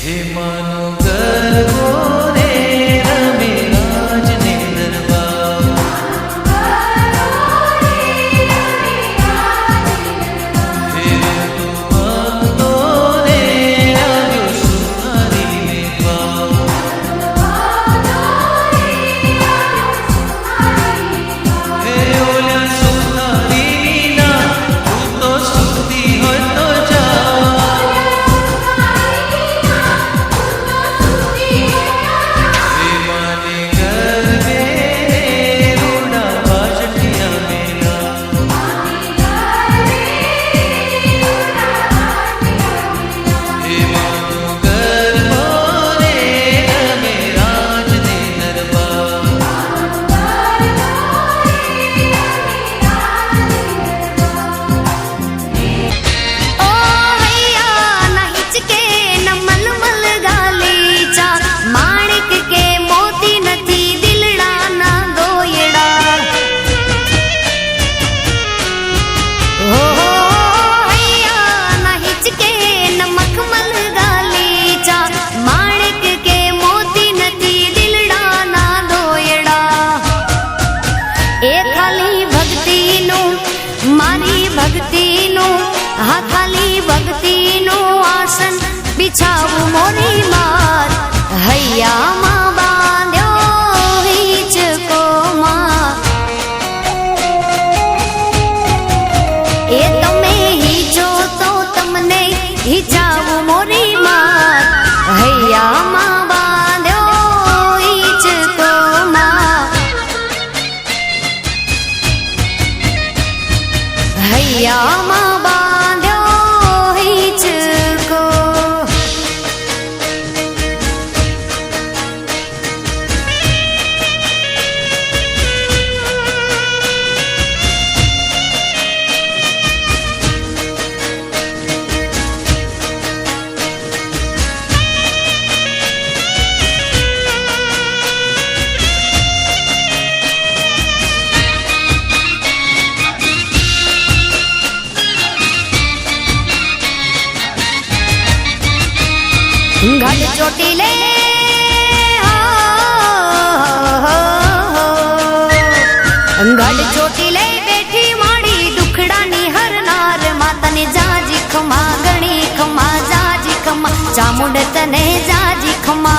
हे मानो गरबो रे रमे राजने दरबार। हे तो भक्तो रे આવ્યો સુધારી લેવા। हे ઓલા સુધારી ના તું તો સુતી હોય તો જા। हे माने गरबे रे रूડા બાજટિયા મેલા। हे मानो गरबो रे रमे राजने दरबार। ओ हैया न हिचके न मलमल गालीचा, माणिक के मोती नथी दिलड़ा ना दोयड़ा। ओ हैया न हिचके न मखमल गालीचा, माणिक के मोती नथी दिलड़ा ना दोयड़ा। ए खाली भक्ति नु मारी भक्ति नु, हा खाली भक्ति नु आसन बिछावू मोरी मात। हैया मां बांध्यो हिचको मां, ए तमे हिचो तो तमने हिचावू मोरी मात। हैया मां बांध्यो हिचको मां, हैया मां बांध्यो हिचको। घट चोटीले घट चोटीले बैठी माड़ी दुखड़ानी हर नार। माता ने जाजी खमा गणी खमा जाजी खमा, चामुंड तने जाजी खमा।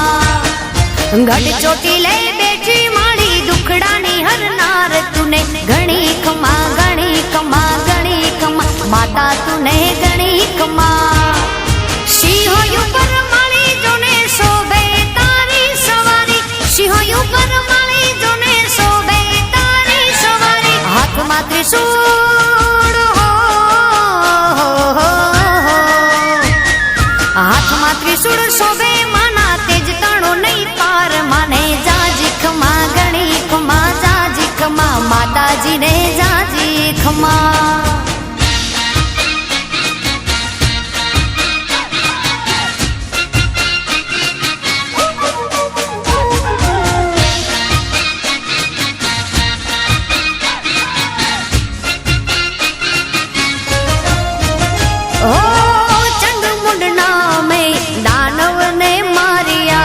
घट चोटीले बैठी माड़ी दुखड़ानी हर नार, तूने गणी खमा गणी खमा गणी खमा, माता तूने गणी खमा। सिंहों पर माली जोने शोभे तारी सवारी, सिंहों पर माली जोने शोभे तारी सवारी। हाथ में त्रिशूल हो, हाथ में त्रिशूल शोभे माना तेज ताणो नहीं पार। माने जाजी खमा गणी खमा जाजी खमा, माता जी ने जाजी खमा। ओ चंद्रमुंडना में दानव ने मारिया,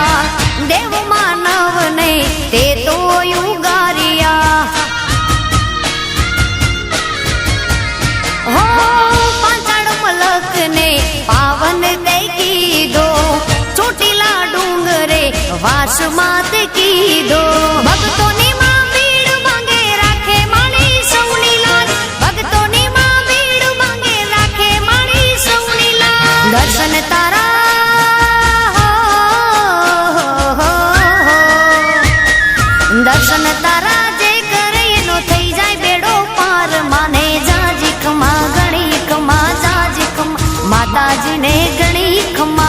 देव मानव ने ते तो युगारिया। हो पांचड़ मलक ने पावन दे की दो, चोटीला डूंगरे वास मात की दो। भक्तों ने मां भीड़ मांगे राखे मानी सौनी लाज, भक्तों ने मां भीड़ मांगे राखे मानी सौनी लाज। दर्शन तारा दर्शन तारा जे करे नो थई जाय बेड़ो पार। माने जाजी खमा गणी खमा जाजी खमा, माता जी ने गणी खमा।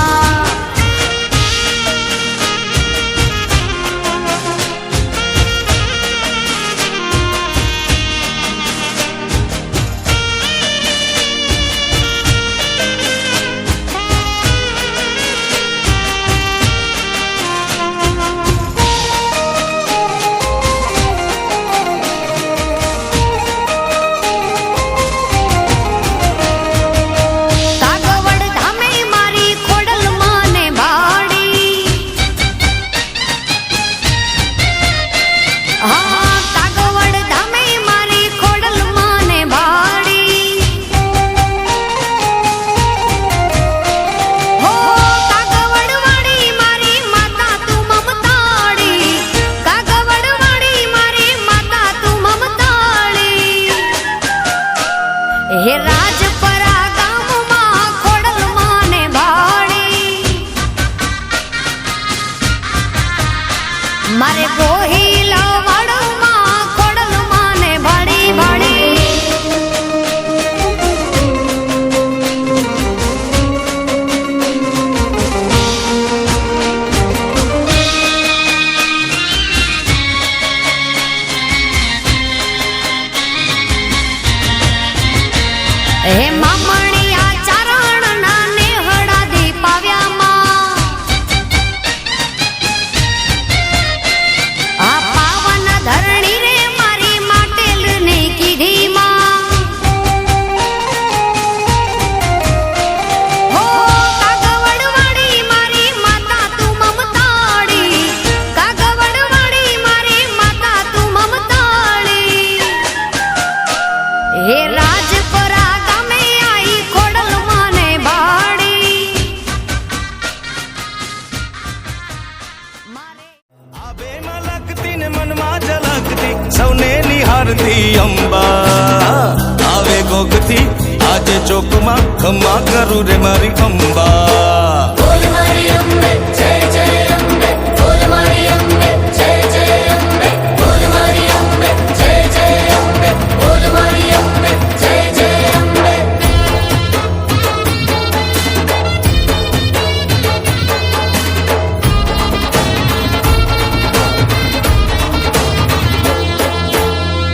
કરું રે મારી અંબા. બોલ મારી અંબે જય જય અંબે, બોલ મારી અંબે જય જય અંબે, બોલ મારી અંબે જય જય અંબે, બોલ મારી અંબે જય જય અંબે.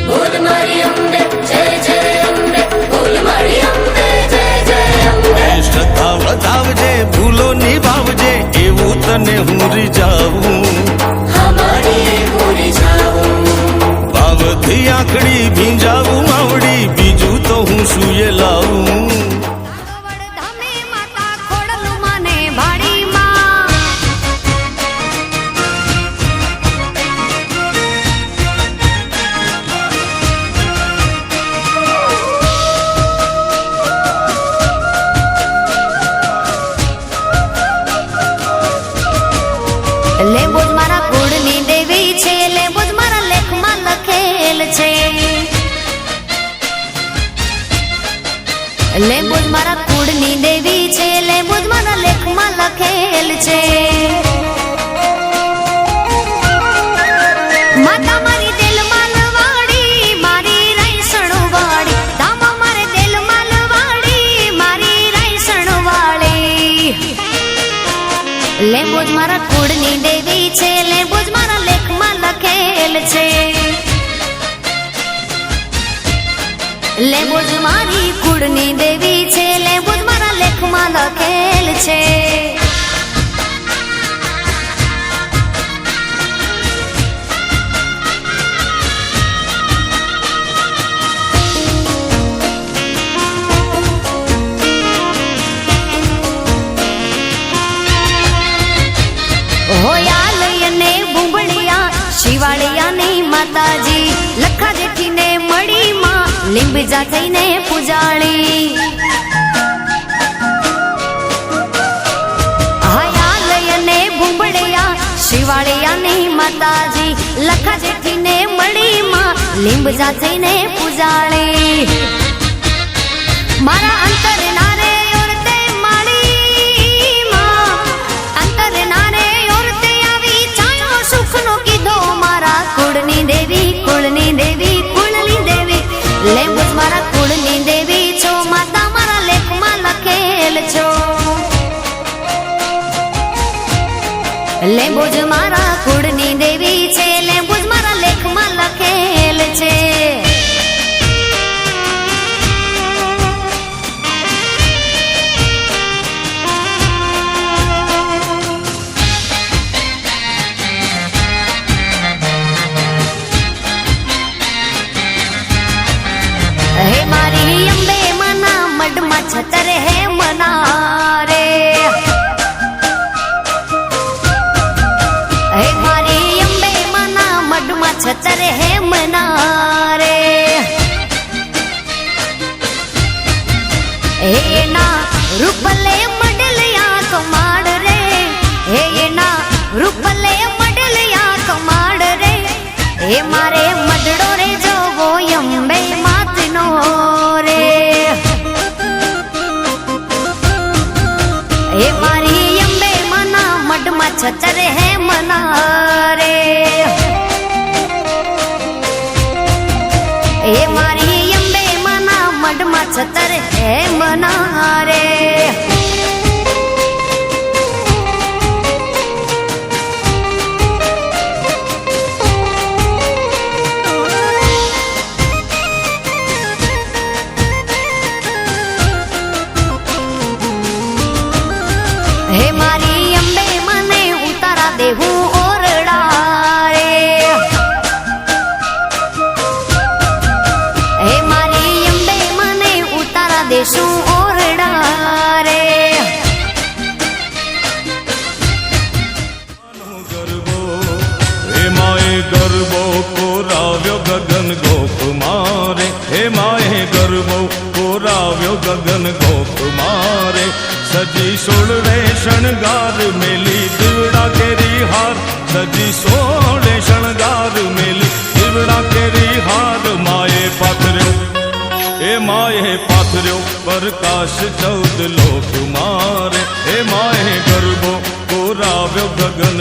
બોલ મારી અંબે જય જય અંબે, બોલ મારી અંબે જય જય અંબે. શ્રદ્ધા વધાવજે, ભૂલો નિભાવજે, એવું તને હું રીઝાવું. હમારી પૂરી જાઉં, ભાવથી આંખડી ભીંજાવું માવડી, બીજું તો હું સુએ લાવું. વડધામે માતા ખોડલમાં ને ભાડીમાં લેબોજ મારા કુળની દેવી છે, લેબોજ મારા લેખમાં લખેલ છે. લેબોજ મારા કુળની દેવી છે, લેબોજ મારા લેખમાં લખેલ છે. માતા મારી દિલમાં લવાડી, મારી રાયસણ વાળી, ધામા મારે દિલમાં લવાડી, મારી રાયસણ વાળી. લેબોજ મારા કુળની દેવી છે, લેબોજ મારા લેખમાં લખેલ છે. લેબોજ મારી કુળની દેવી છે, લેબોજ મારા લેખમાં લખેલ છે. હોયાલયને બુંબળિયા શિવાળિયાની માતાજી, લખા જેઠીને મળીમાં લીંબજા થઈને પૂજાળી. હયાલયને બુંબળિયા શિવાળિયાની માતાજી, લખા જેઠીને મળીમાં લીંબજા થઈને પૂજાળી. મારા અંતર નારે ઓરતે માળીમાં, અંતર નારે ઓરતે આવી છાયો સુખનો કીધો. મારા કુળની દેવી, કુળની દેવી, કુળની દેવી, લેબોજ મારા કુળની દેવી છો, માતા મારા લેખમાં લખેલ છો. લેબોજ મારા કુળની દેવી છે, લેબોજ મારા લેખમાં લખેલ છે. હે મારી અંબે મના મઢમાં છતર હે મના રે. હે મારી અંબે મના મઢમાં છતર હે મના રે. હે એના રૂપલે મડલિયા કમાડ રે, હે એના રૂપલે મડલિયા કમાડ રે. હે મારે મડડો રે જોવો અંબે માતનો રે. હે મારી અંબે મના મઢમાં છતર હે મના રે. હે મારી અંબે મના મઢમાં છતર હે મના રે. હે મારી અંબે મને ઉતારા દેવું ઓરડા રે. હે મારી અંબે મને ઉતારા દેશું ઓરડા રે. ગરબો હે માએ ગરબો કોરાવ્યો ગગન ગોપ મારે. હે માએ ગરબો કોરાવ્યો ગગન ગોપ મારે. સજી સોળવે શણગાર મેલી દીવડા કેરી હાર. સજી સોળે શણગાર મેલી દીવડા કેરી હાર. માએ પાથર્યો એ માએ પાથર્યો પરકા આકાશ 14 લોક મારે, હે માહે ગરબો કોરાવ્યો ગગન